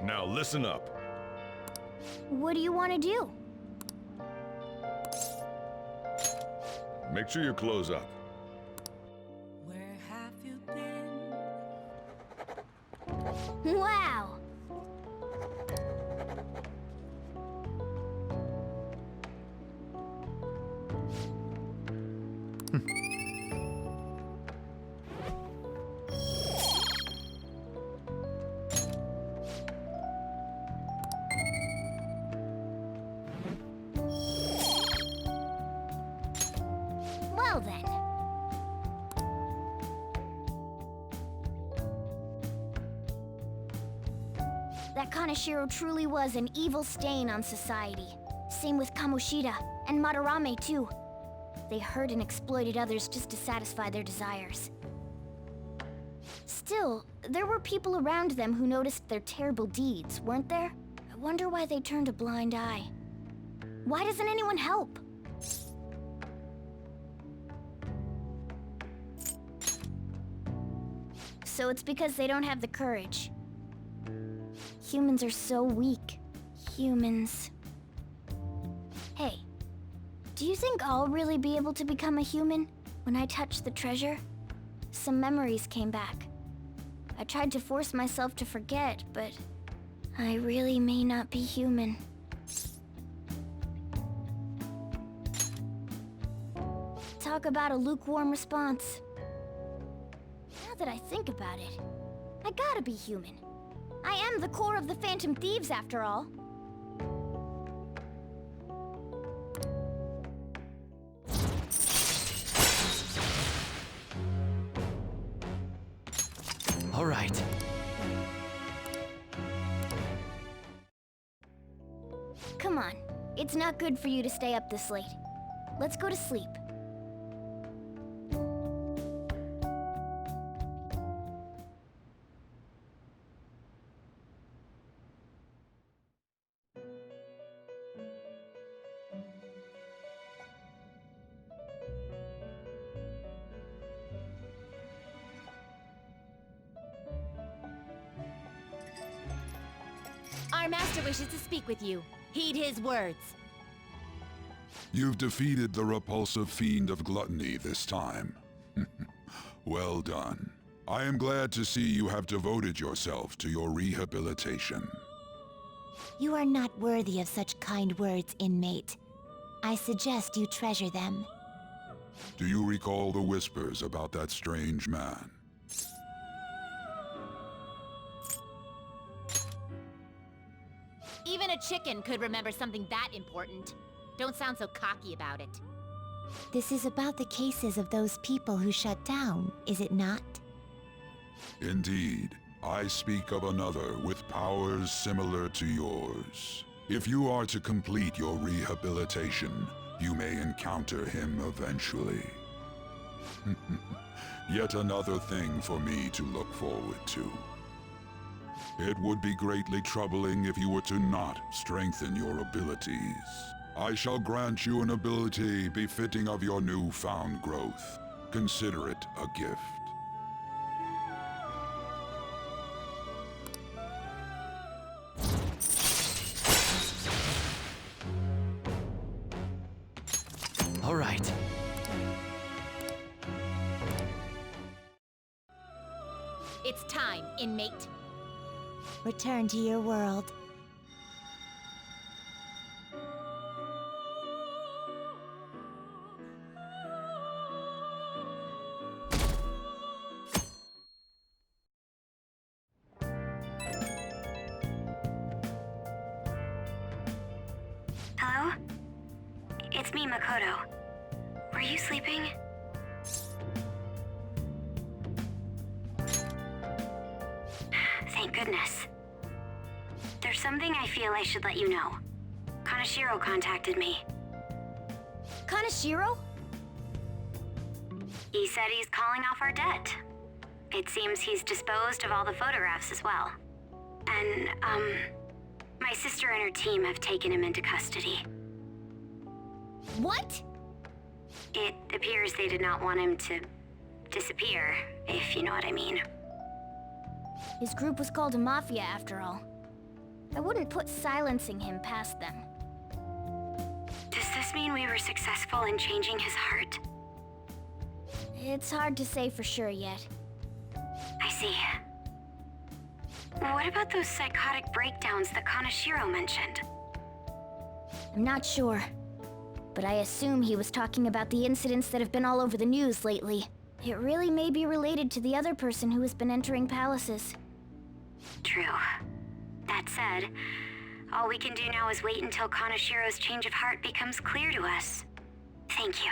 Now listen up. What do you want to do? Make sure your clothes up. Where have you been? Wow! Well then. That Kaneshiro truly was an evil stain on society. Same with Kamoshida, and Madarame too. They hurt and exploited others just to satisfy their desires. Still, there were people around them who noticed their terrible deeds, weren't there? I wonder why they turned a blind eye. Why doesn't anyone help? So it's because they don't have the courage. Humans are so weak. Humans. Hey, do you think I'll really be able to become a human when I touch the treasure? Some memories came back. I tried to force myself to forget, but I really may not be human. Talk about a lukewarm response. Now that I think about it, I gotta be human. I am the core of the Phantom Thieves, after all. All right. Come on, it's not good for you to stay up this late. Let's go to sleep. Our master wishes to speak with you. Heed his words. You've defeated the repulsive fiend of gluttony this time. Well done. I am glad to see you have devoted yourself to your rehabilitation. You are not worthy of such kind words, inmate. I suggest you treasure them. Do you recall the whispers about that strange man? Even a chicken could remember something that important. Don't sound so cocky about it. This is about the cases of those people who shut down, is it not? Indeed. I speak of another with powers similar to yours. If you are to complete your rehabilitation, you may encounter him eventually. Yet another thing for me to look forward to. It would be greatly troubling if you were to not strengthen your abilities. I shall grant you an ability befitting of your newfound growth. Consider it a gift. All right. It's time, inmate. Return to your world. Hello? It's me, Makoto. Were you sleeping? Thank goodness. There's something I feel I should let you know. Kaneshiro contacted me. Kaneshiro? He said he's calling off our debt. It seems he's disposed of all the photographs as well. And, my sister and her team have taken him into custody. What? It appears they did not want him to disappear, if you know what I mean. His group was called a mafia, after all. I wouldn't put silencing him past them. Does this mean we were successful in changing his heart? It's hard to say for sure yet. I see. What about those psychotic breakdowns that Kaneshiro mentioned? I'm not sure, but I assume he was talking about the incidents that have been all over the news lately. It really may be related to the other person who has been entering palaces. True. That said, all we can do now is wait until Kaneshiro's change of heart becomes clear to us. Thank you.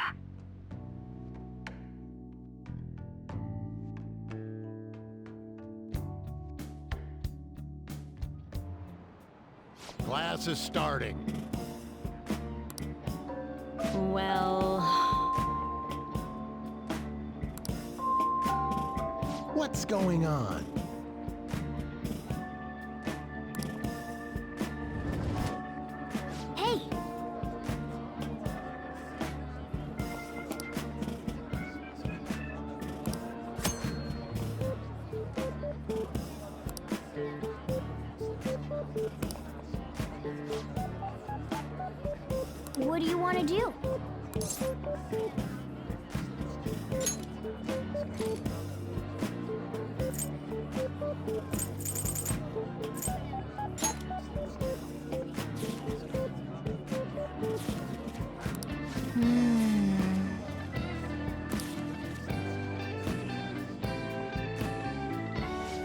Class is starting. Well... What's going on? Hey! What do you want to do?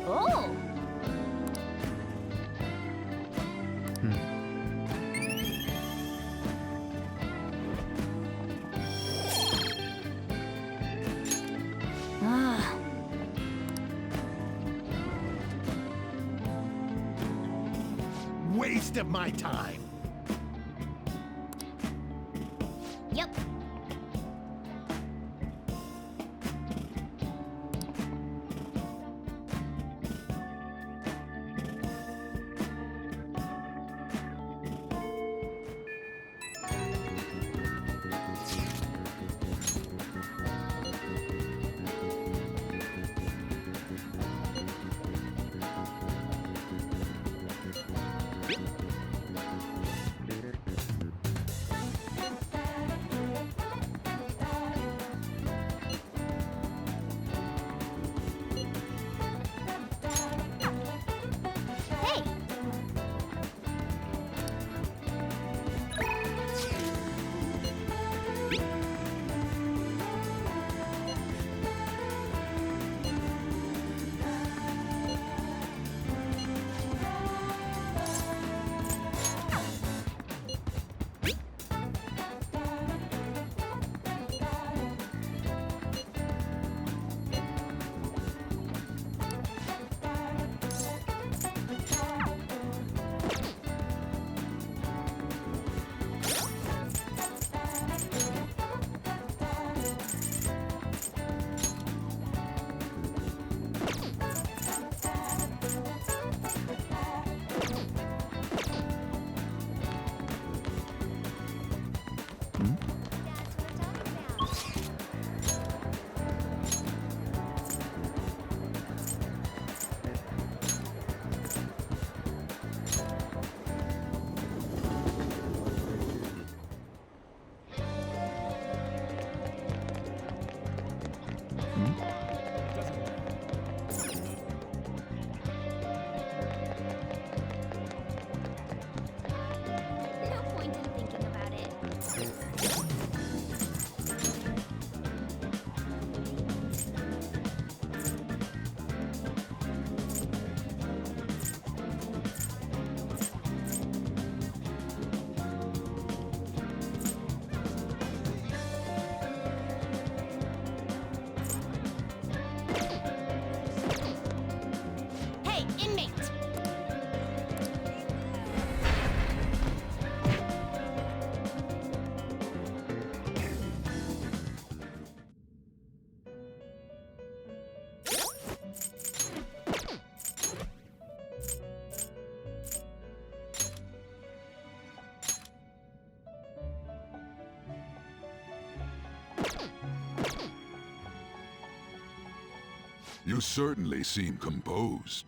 Oh! Ah. Waste of my time. Yep. Hey! No point in thinking about it. Hey, inmate! You certainly seem composed.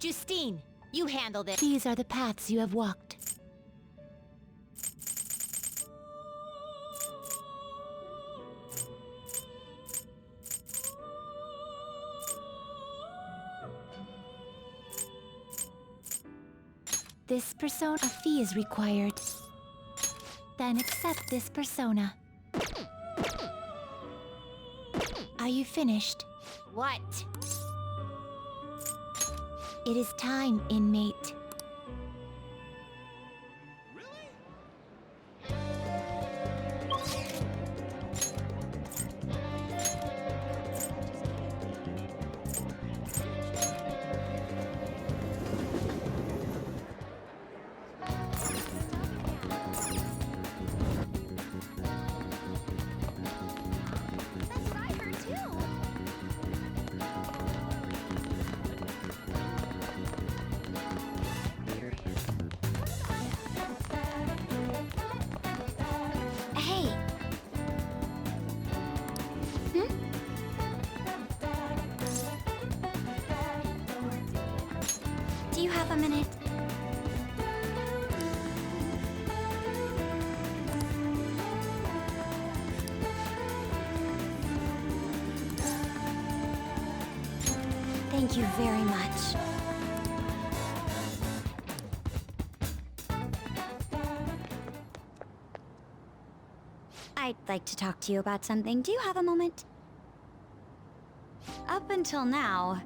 Justine, you handle this. These are the paths you have walked. This persona, a fee is required. Then accept this persona. Are you finished? What? It is time, inmate. Hey. Hmm? Do you have a minute? Thank you very much. I'd like to talk to you about something. Do you have a moment? Up until now,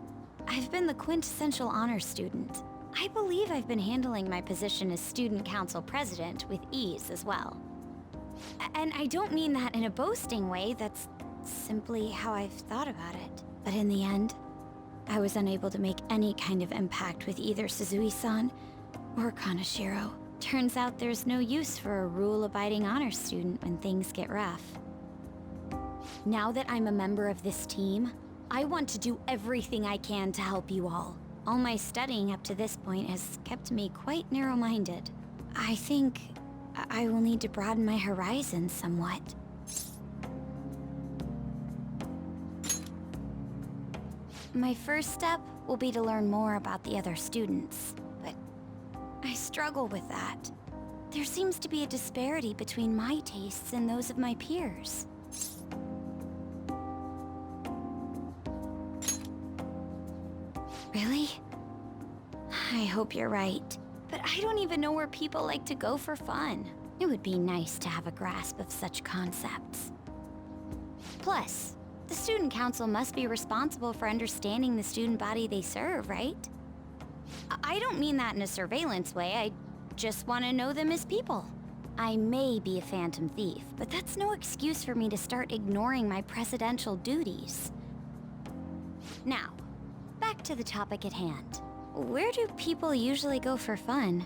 I've been the quintessential honor student. I believe I've been handling my position as student council president with ease as well. And I don't mean that in a boasting way, that's simply how I've thought about it. But in the end, I was unable to make any kind of impact with either Suzui-san or Kanashiro. Turns out there's no use for a rule-abiding honor student when things get rough. Now that I'm a member of this team, I want to do everything I can to help you all. All my studying up to this point has kept me quite narrow-minded. I think I will need to broaden my horizons somewhat. My first step will be to learn more about the other students, but I struggle with that. There seems to be a disparity between my tastes and those of my peers. Really? I hope you're right. But I don't even know where people like to go for fun. It would be nice to have a grasp of such concepts. Plus, the student council must be responsible for understanding the student body they serve, right? I don't mean that in a surveillance way, I just want to know them as people. I may be a phantom thief, but that's no excuse for me to start ignoring my presidential duties. Now, back to the topic at hand. Where do people usually go for fun?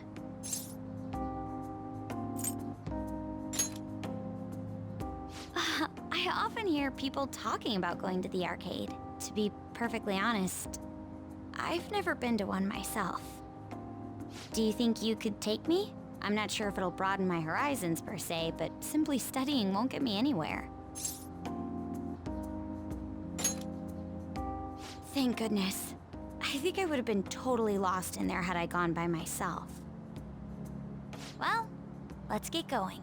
I often hear people talking about going to the arcade. To be perfectly honest, I've never been to one myself. Do you think you could take me? I'm not sure if it'll broaden my horizons per se, but simply studying won't get me anywhere. Thank goodness. I think I would have been totally lost in there had I gone by myself. Well, let's get going.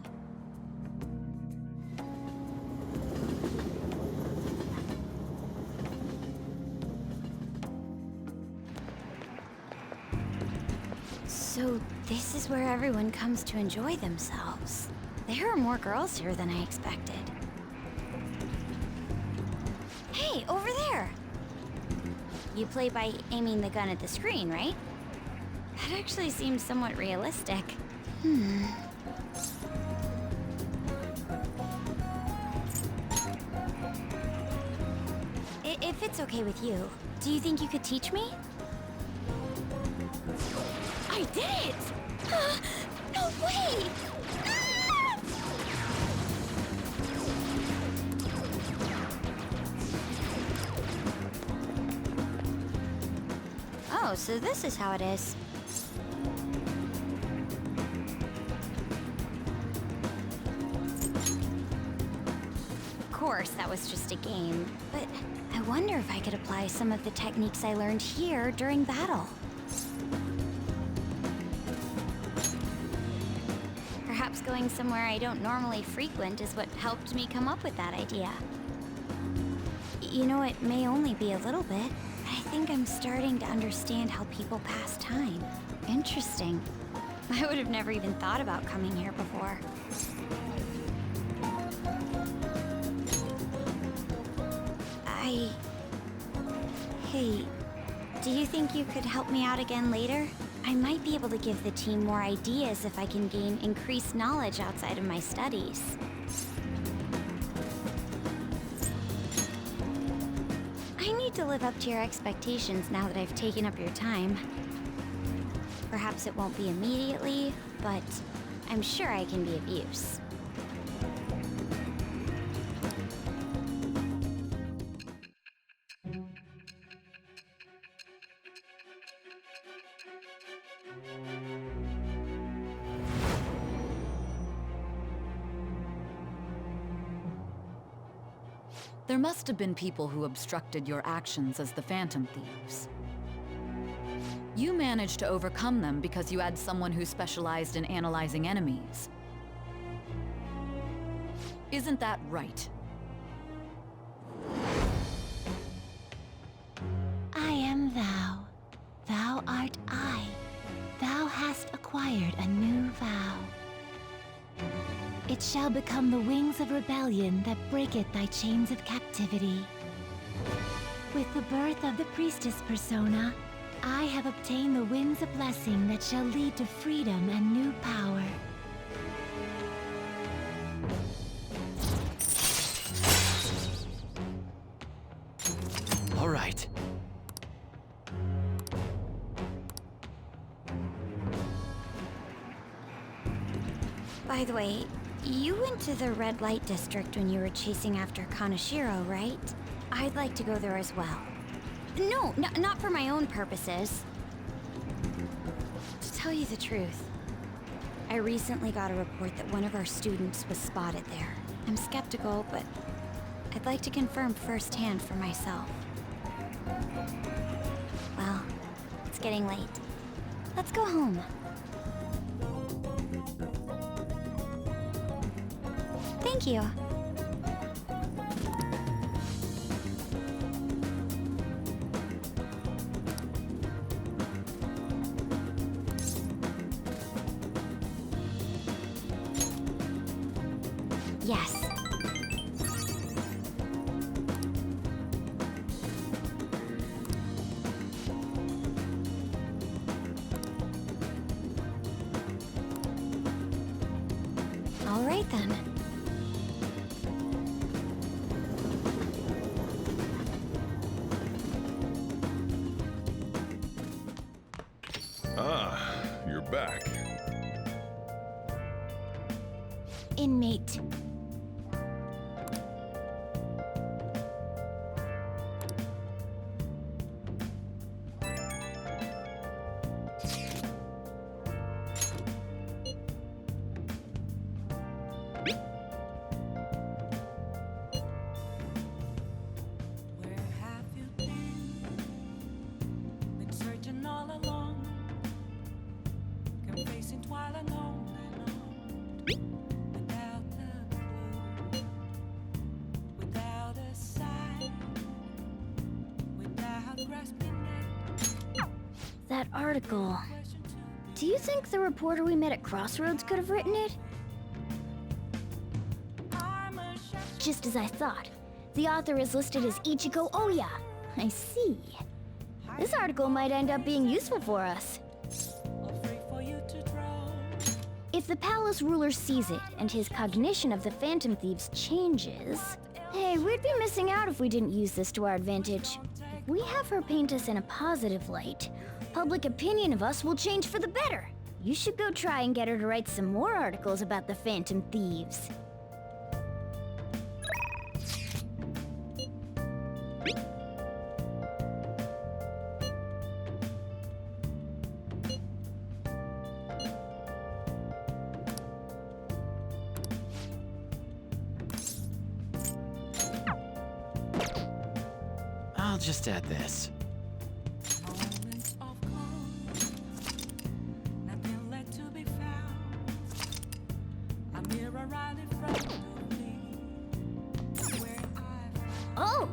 So this is where everyone comes to enjoy themselves. There are more girls here than I expected. Hey, over there! You play by aiming the gun at the screen, right? That actually seems somewhat realistic. If it's okay with you, do you think you could teach me? I did it! No way! Ah! Oh, so this is how it is. Of course, that was just a game, but I wonder if I could apply some of the techniques I learned here during battle. perhaps going somewhere I don't normally frequent is what helped me come up with that idea. You know, it may only be a little bit, but I think I'm starting to understand how people pass time. Interesting. I would have never even thought about coming here before. Hey, do you think you could help me out again later? I might be able to give the team more ideas if I can gain increased knowledge outside of my studies. I need to live up to your expectations now that I've taken up your time. Perhaps it won't be immediately, but I'm sure I can be of use. There must have been people who obstructed your actions as the Phantom Thieves. You managed to overcome them because you had someone who specialized in analyzing enemies. Isn't that right? I am thou. Thou art I. Thou hast acquired a new vow. It shall become the wings of rebellion that breaketh thy chains of captivity. With the birth of the priestess persona, I have obtained the winds of blessing that shall lead to freedom and new power. All right. By the way, you went to the red light district when you were chasing after Kaneshiro, right? I'd like to go there as well. No, not for my own purposes. To tell you the truth, I recently got a report that one of our students was spotted there. I'm skeptical, but I'd like to confirm firsthand for myself. Well, it's getting late. Let's go home. Thank you. Yes. All right then. Ah, you're back. Inmate. Where have you been? Been searching all along, confessing while alone without a clue, without a sign, without grasping it. That article. Do you think the reporter we met at Crossroads could have written it? Just as I thought. The author is listed as Ichiko Ohya. I see. This article might end up being useful for us. If the palace ruler sees it and his cognition of the Phantom Thieves changes... Hey, we'd be missing out if we didn't use this to our advantage. If we have her paint us in a positive light, public opinion of us will change for the better. You should go try and get her to write some more articles about the Phantom Thieves. I'll just add this. Moments of calm, nothing left to be found. A mirror right in front of me. Where I Oh,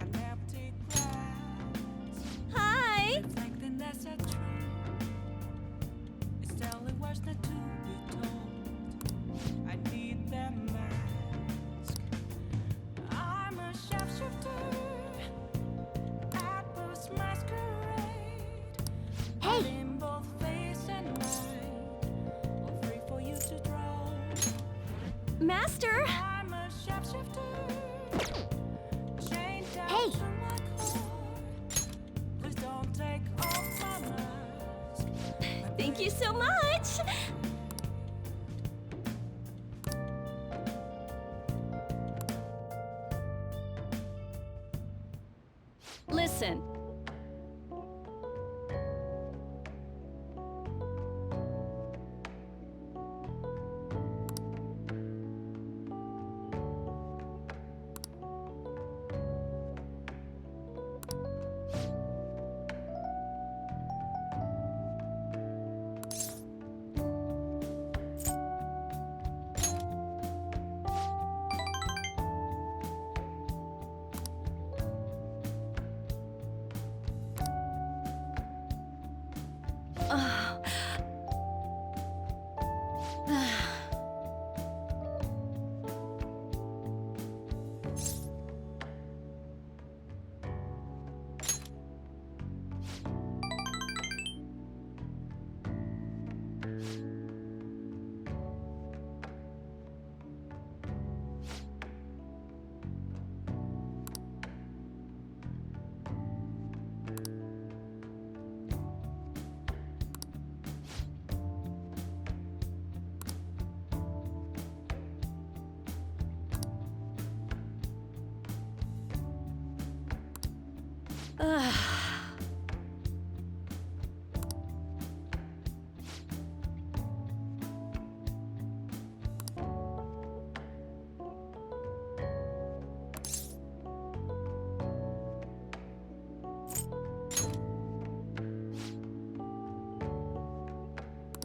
an empty glass. hi. Reflecting as a tree. It's telling words not to be told. I need that mask. I'm a sharpshooter at this masquerade. Hey, In both face and mind, all free for you to draw. Master. I'm a sharpshooter, chained down Hey. to my core. Please don't take off my mask. Thank you so much. Listen.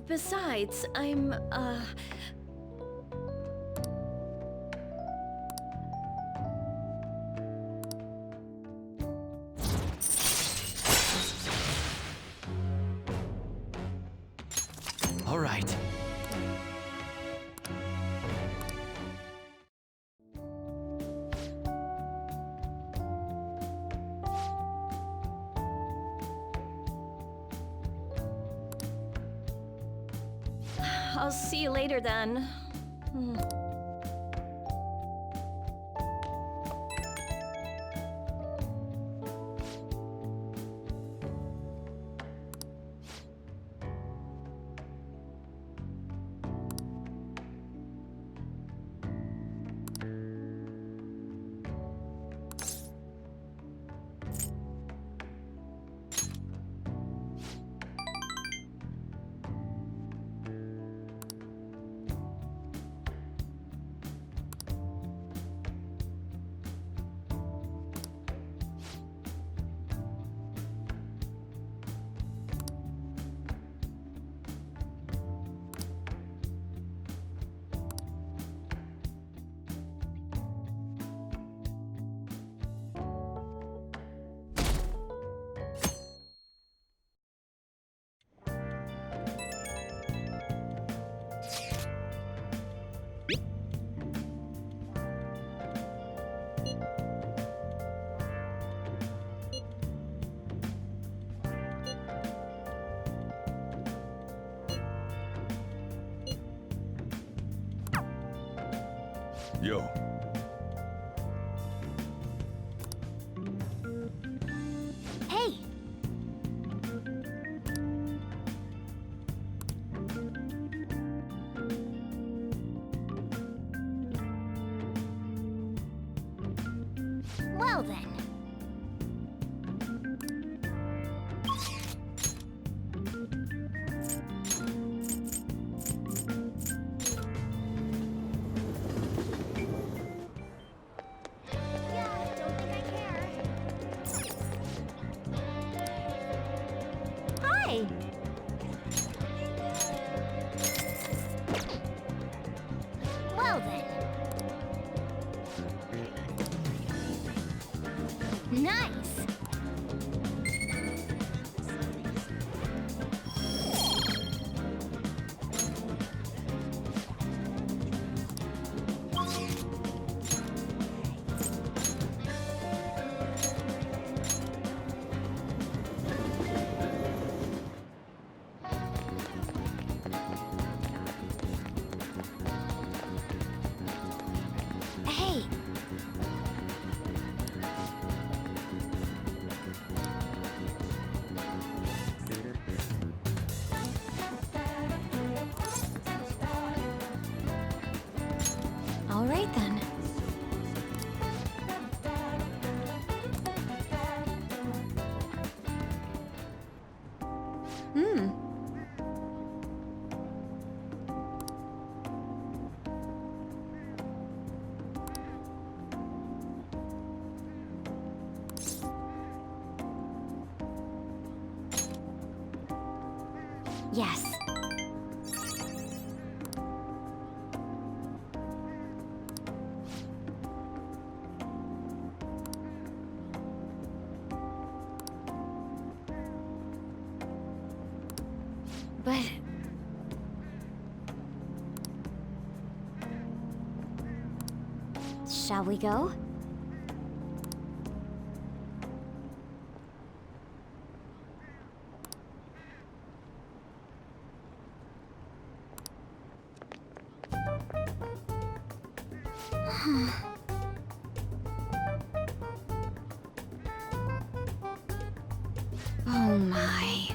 Besides, I'm. All right. I'll see you later then. Yo, Hey! Well then. Yeah, don't think I care. Hi! All right then. Yes. But... shall we go? Oh my.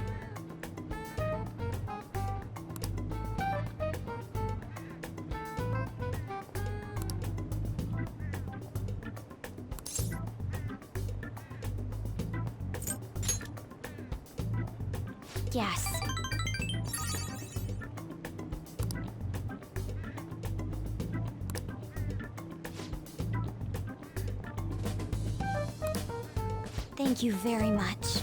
Yes. Thank you very much.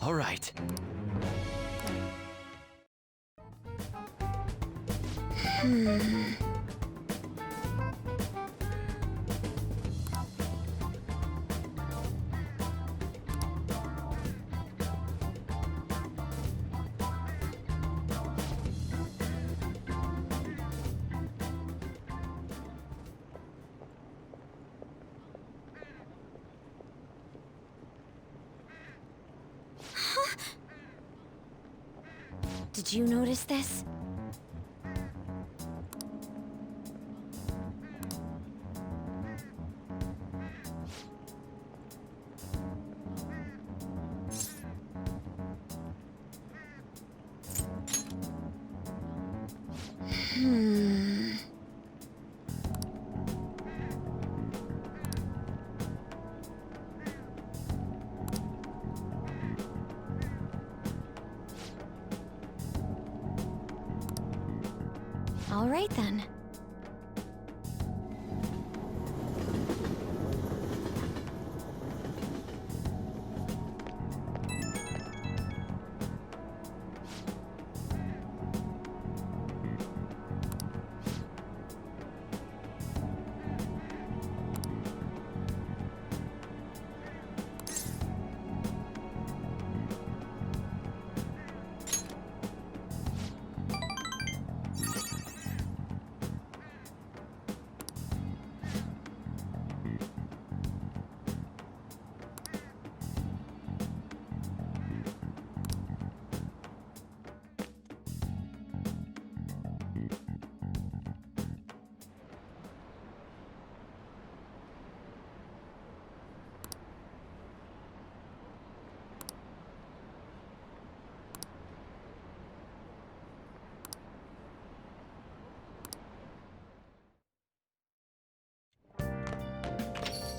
All right. Did you notice this? All right then.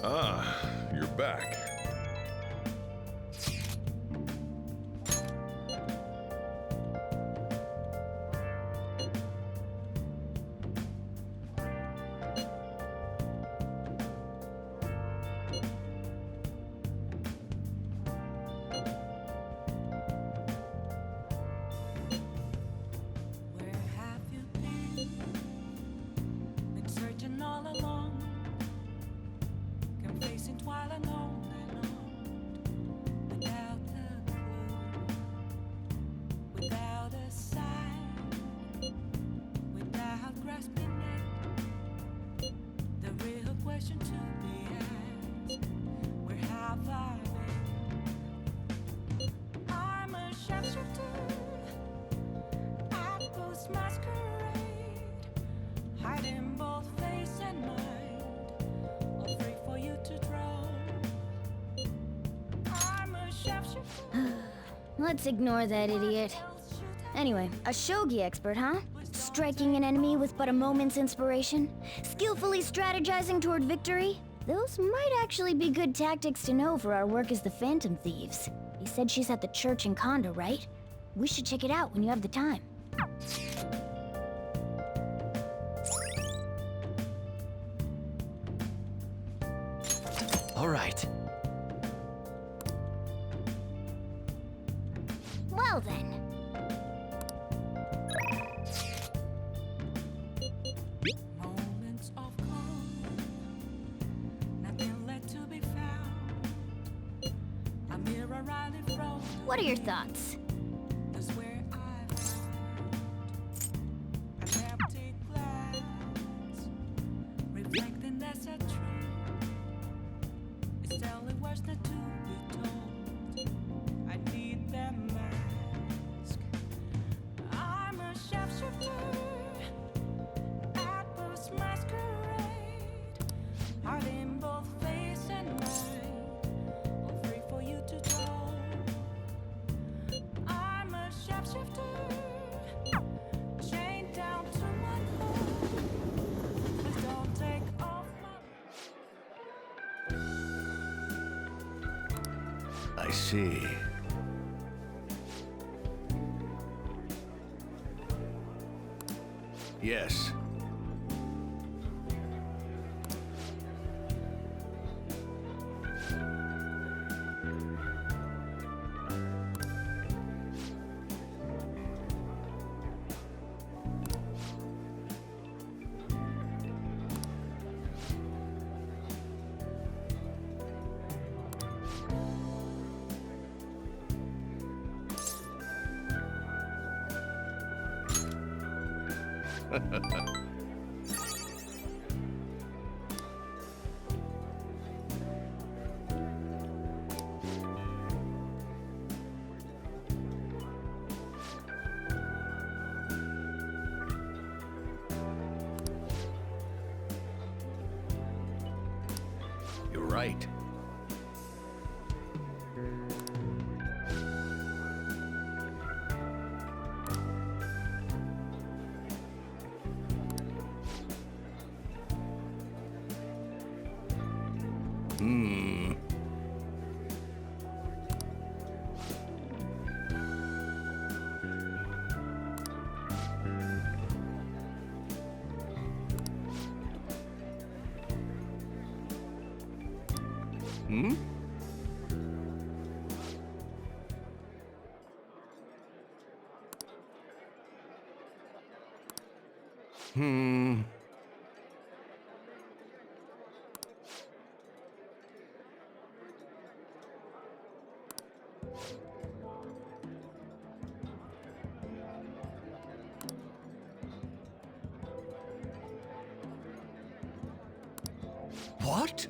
Ah, you're back. Where have you been? Been searching all along, confessing while alone and on, without a clue, without a sign, without grasping it. The real question to be asked: where have I been? I'm a sharpshooter at Ghost Masquerade, hiding both face and mind, afraid Let's ignore that idiot. Anyway, a shogi expert, huh? Striking an enemy with but a moment's inspiration? Skillfully strategizing toward victory? Those might actually be good tactics to know for our work as the Phantom Thieves. You said she's at the church in Kondo, right? We should check it out when you have the time. All right. Well then. Moments of calm, nothing left to be found. A mirror right in front. What are your thoughts? That's where I found an empty glass, reflecting that's a truth. It's telling words not to be told. I need that mask. I'm a sharpshooter at this masquerade, hiding both face and mind, all free for you to go. I'm a sharpshooter, chained down to my core. Please don't take off my. I see. Yes. You're right. Hmm. Hmm? Hmm. What?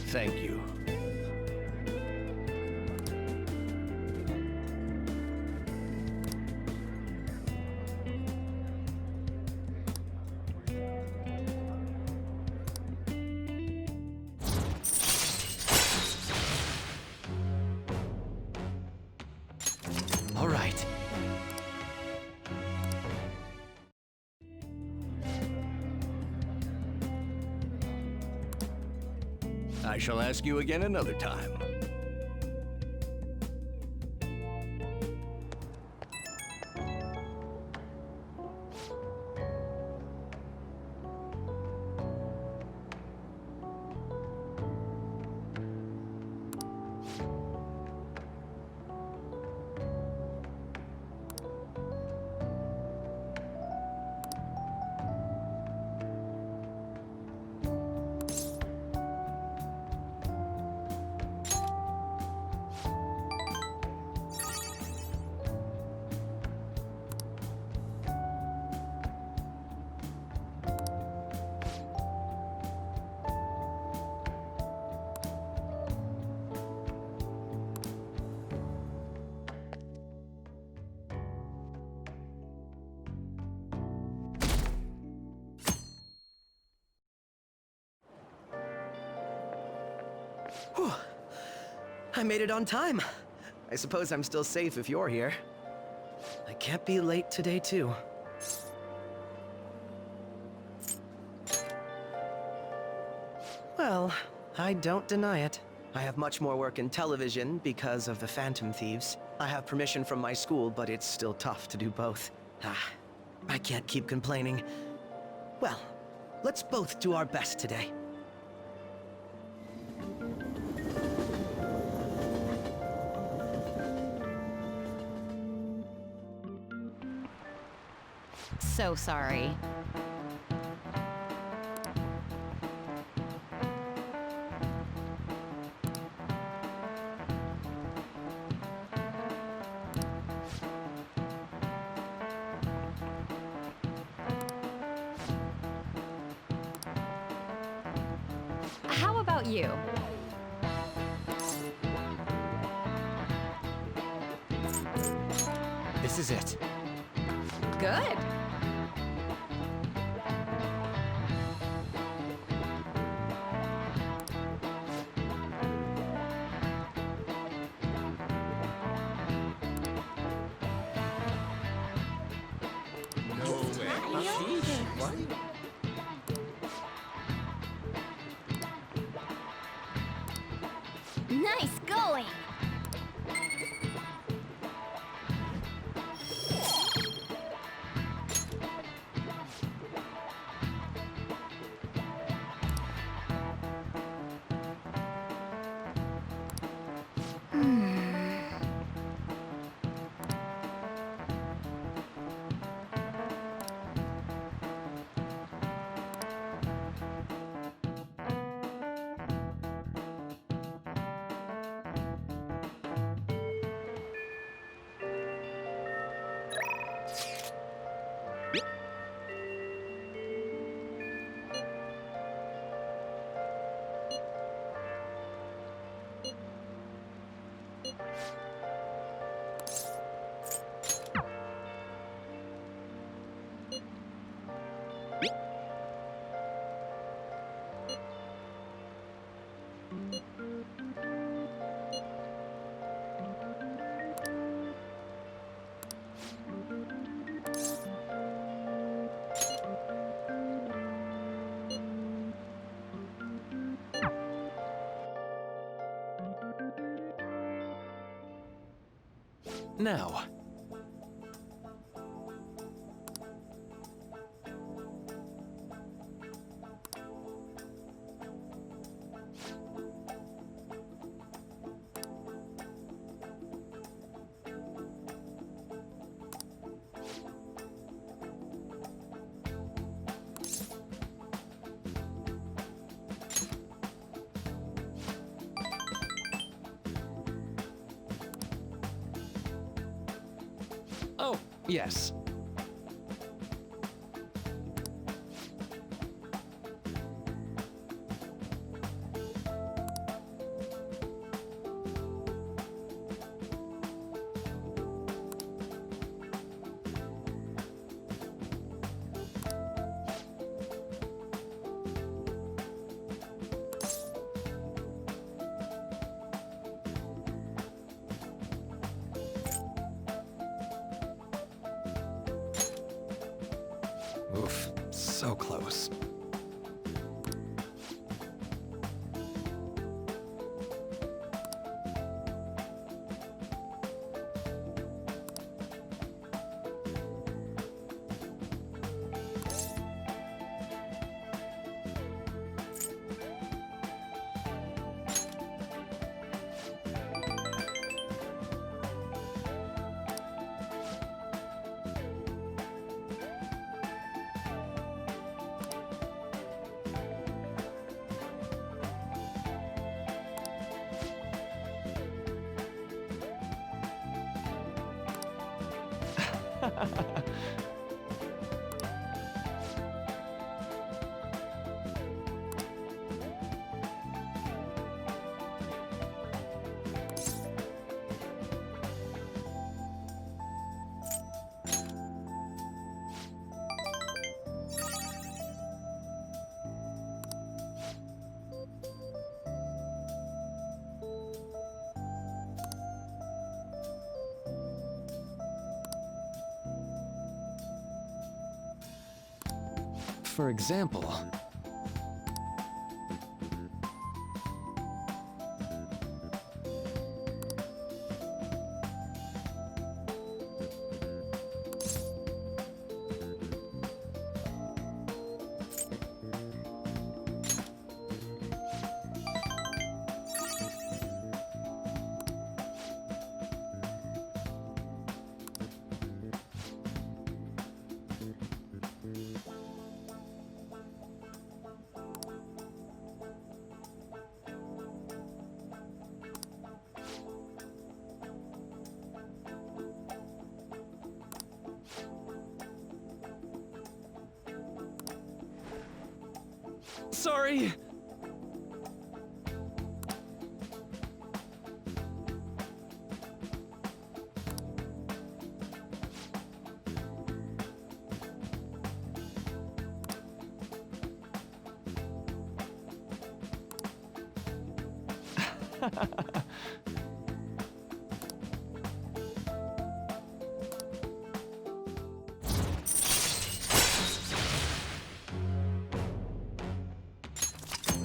Thank you. All right. I shall ask you again another time. Whew. I made it on time. I suppose I'm still safe if you're here. I can't be late today, too. Well, I don't deny it. I have much more work in television because of the Phantom Thieves. I have permission from my school, but it's still tough to do both. I can't keep complaining. Well, let's both do our best today. So sorry. How about you? This is it. Good. Nice going! Now. Oh, yes. Oof, so close. For example... Sorry!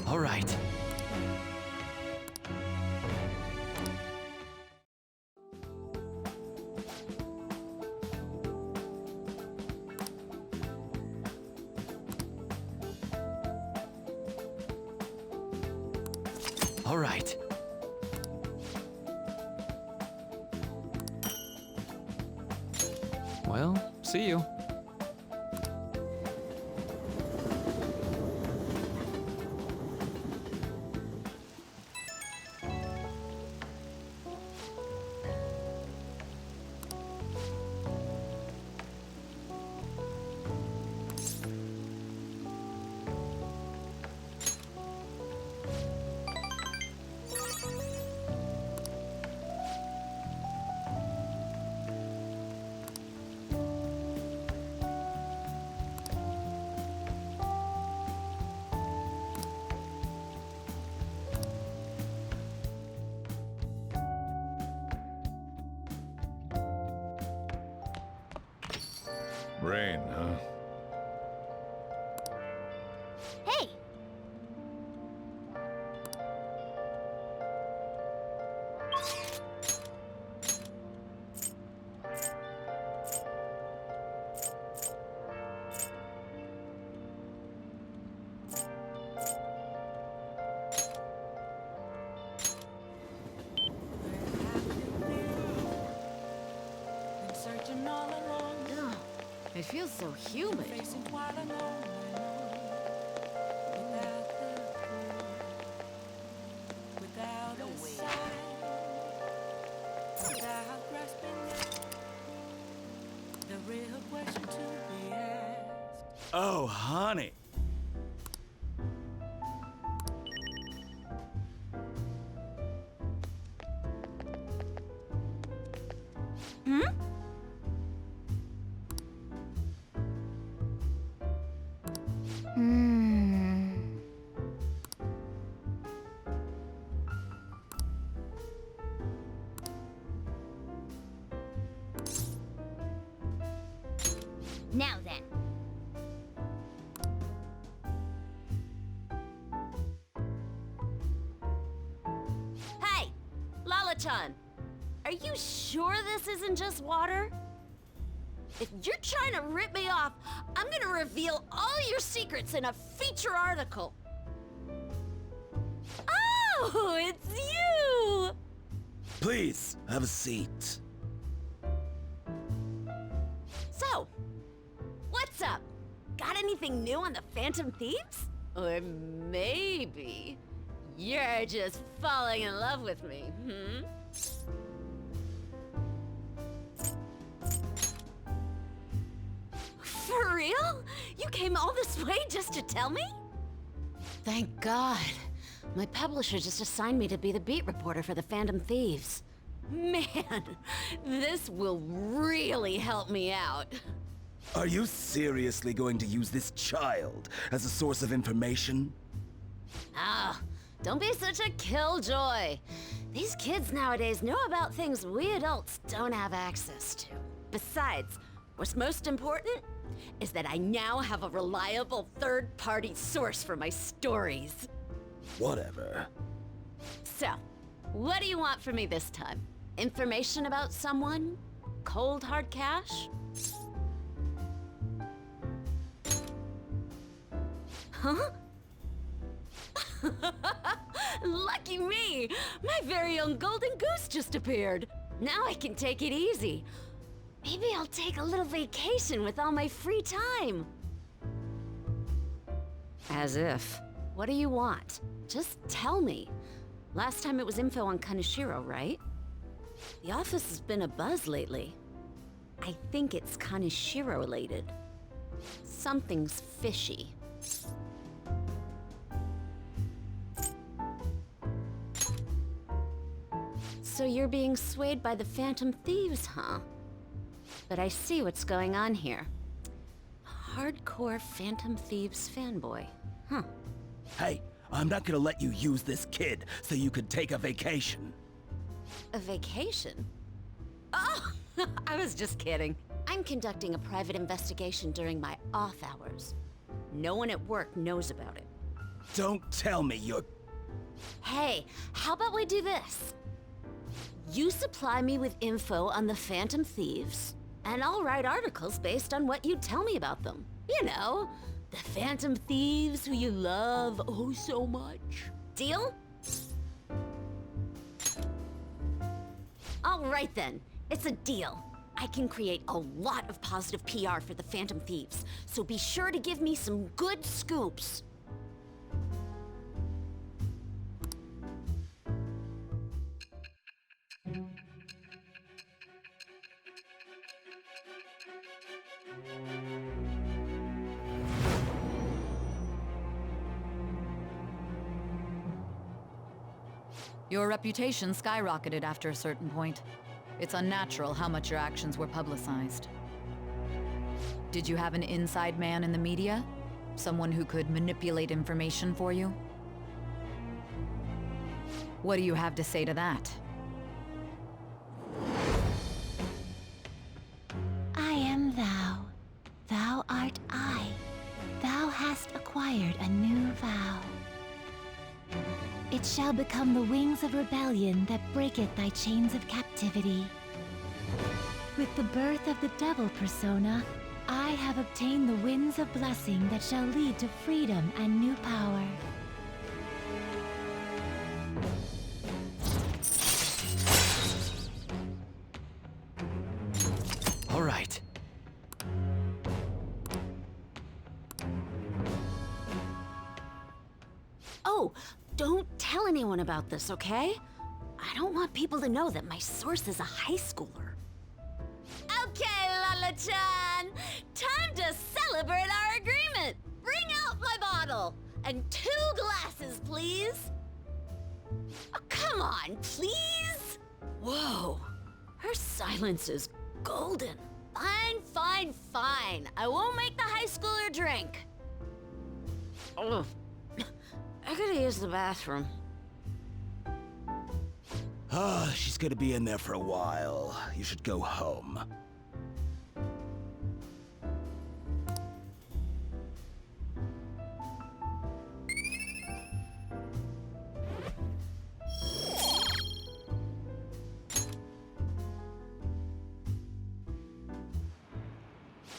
All right. All right. Well, see you. Rain, huh? Hey! Been searching all along, Ugh, it feels so humid. facing quite a long without the clue, without a sign, without grasping it. The real question to be asked. Oh, honey. Now then. Hey! Lala-chan! Are you sure this isn't just water? If you're trying to rip me off, I'm gonna reveal all your secrets in a feature article. Oh, it's you! Please, have a seat. So, what's up? Got anything new on the Phantom Thieves? Or maybe you're just falling in love with me, hmm? For real? You came all this way just to tell me? Thank God. My publisher just assigned me to be the beat reporter for the Phantom Thieves. Man, this will really help me out. Are you seriously going to use this child as a source of information? Ah, don't be such a killjoy. These kids nowadays know about things we adults don't have access to. Besides, what's most important? is that I now have a reliable third-party source for my stories. Whatever. So, what do you want from me this time? Information about someone? Cold hard cash? Huh? Lucky me! My very own golden goose just appeared. Now I can take it easy. Maybe I'll take a little vacation with all my free time. As if. What do you want? Just tell me. Last time it was info on Kaneshiro, right? The office has been a buzz lately. I think it's Kaneshiro-related. Something's fishy. So you're being swayed by the Phantom Thieves, huh? But I see what's going on here. Hardcore Phantom Thieves fanboy, huh? Hey, I'm not gonna let you use this kid so you could take a vacation. A vacation? Oh, I was just kidding. I'm conducting a private investigation during my off hours. No one at work knows about it. Don't tell me you're... Hey, how about we do this? You supply me with info on the Phantom Thieves, and I'll write articles based on what you tell me about them. You know, the Phantom Thieves who you love oh so much. Deal? All right then, it's a deal. I can create a lot of positive PR for the Phantom Thieves, so be sure to give me some good scoops. Your reputation skyrocketed after a certain point. It's unnatural how much your actions were publicized. Did you have an inside man in the media? Someone who could manipulate information for you? What do you have to say to that? I am thou. Thou art I. Thou hast acquired a new vow. It shall become the wings of rebellion that breaketh thy chains of captivity. With the birth of the devil persona, I have obtained the winds of blessing that shall lead to freedom and new power. All right. Oh, don't tell anyone about this, okay? I don't want people to know that my source is a high schooler. Okay, Lala-chan! Time to celebrate our agreement! Bring out my bottle! And 2 glasses, please! Oh, come on, please! Whoa, her silence is golden. Fine, fine, fine. I won't make the high schooler drink. Oh, I gotta use the bathroom. Ah, she's gonna be in there for a while. You should go home.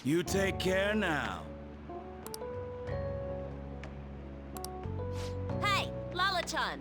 You take care now. Hey, Lala-chan!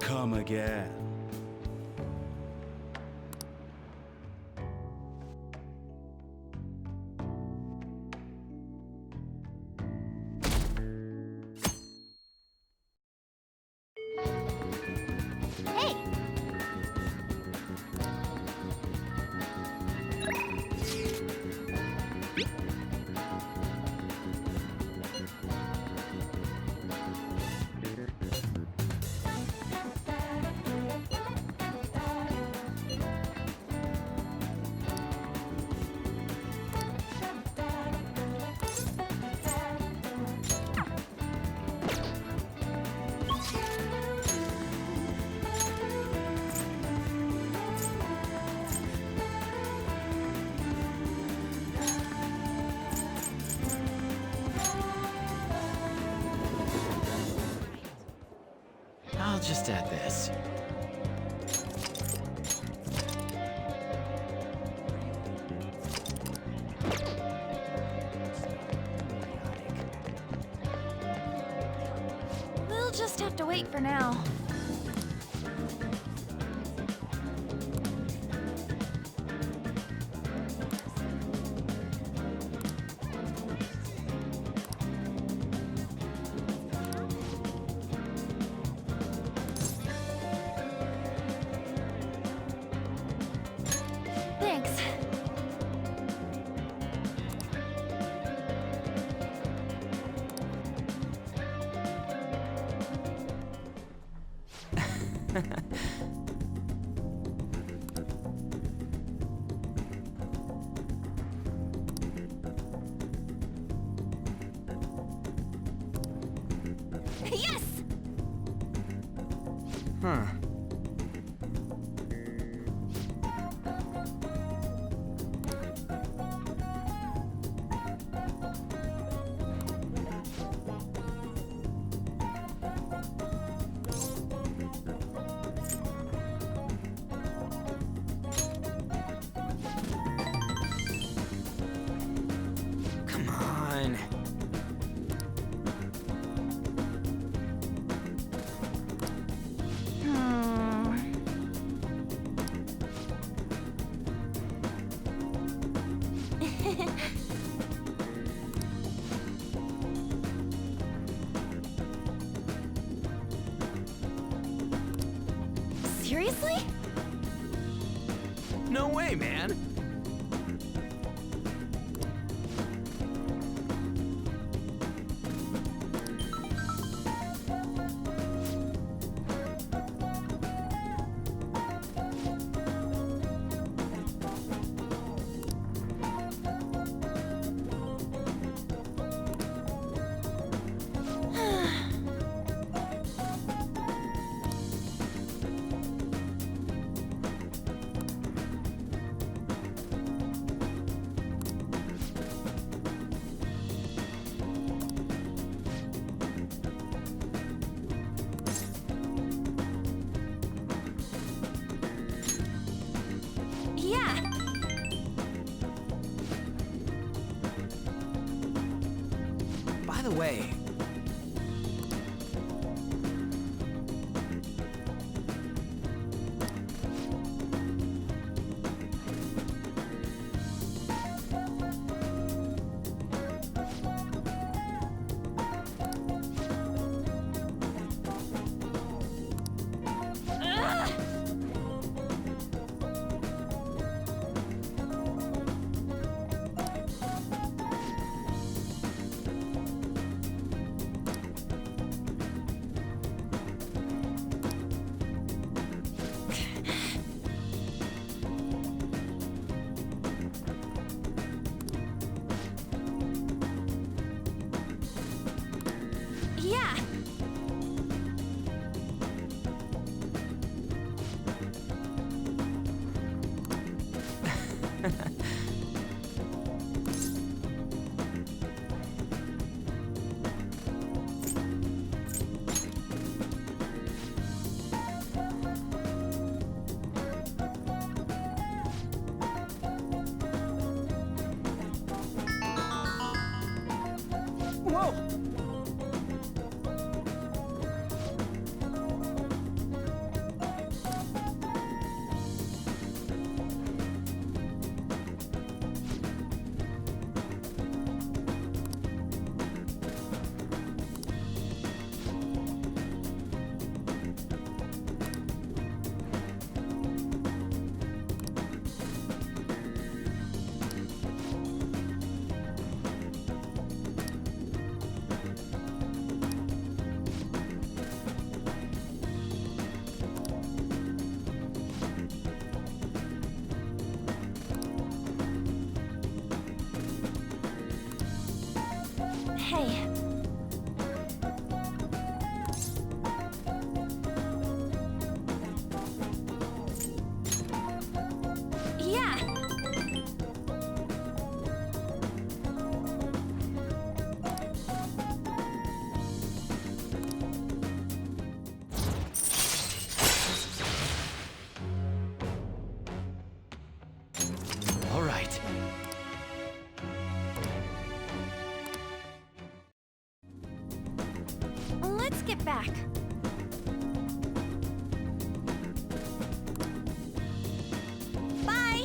Come again. Hey! I'll just add this. We'll just have to wait for now. Thanks. Yes! Huh. Come on. Seriously? No way, man. Yeah. By the way, Yeah. whoa! Hey. Yeah. back. Bye!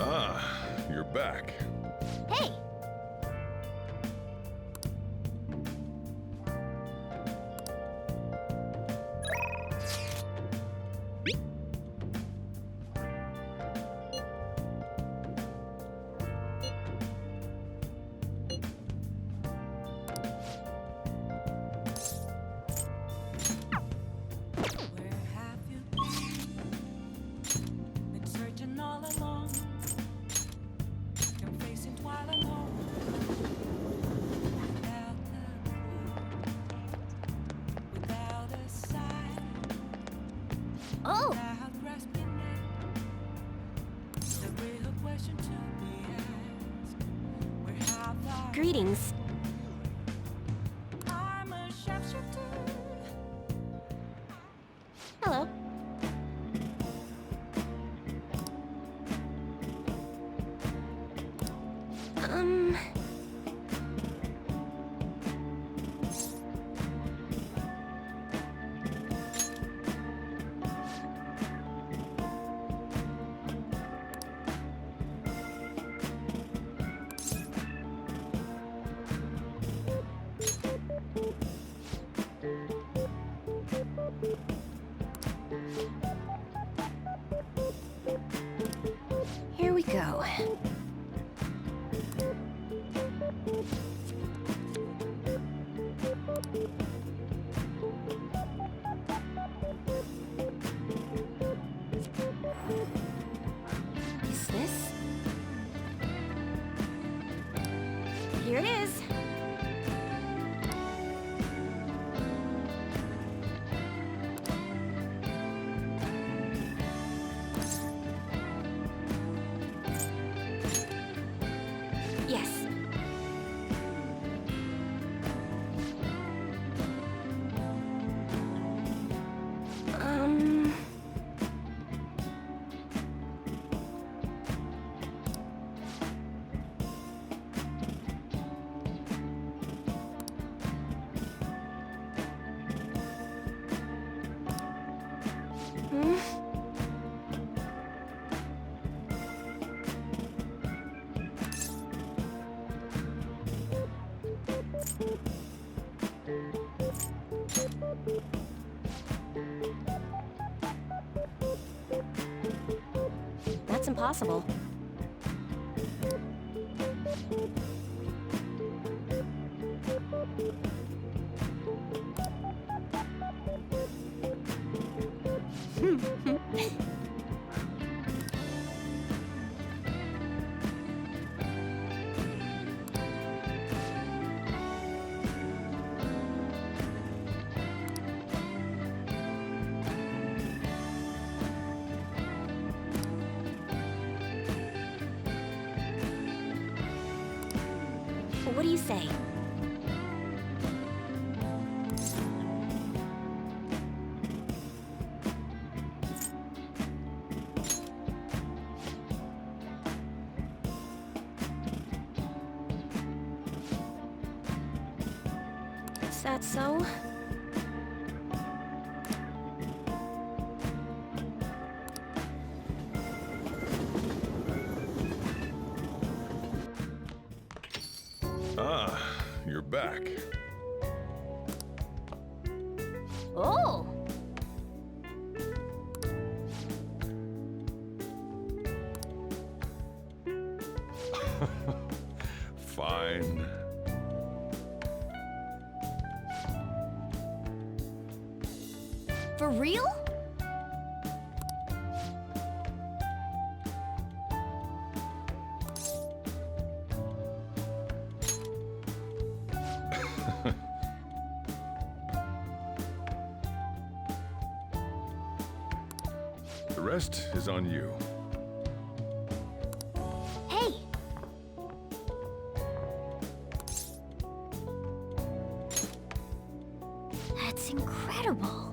Ah, you're back. Hey! Where have you been searching all along? You're facing while alone. Without a clue, without a sign, Oh! without grasping it. The real question to be asked: where have I? Greetings. I'm a sharpshooter. Hello. Here we go. Is this? Here it is. Yes. That's impossible. What do you say? Is that so? Ah, you're back. Oh! Fine. For real? The rest is on you. Hey! That's incredible.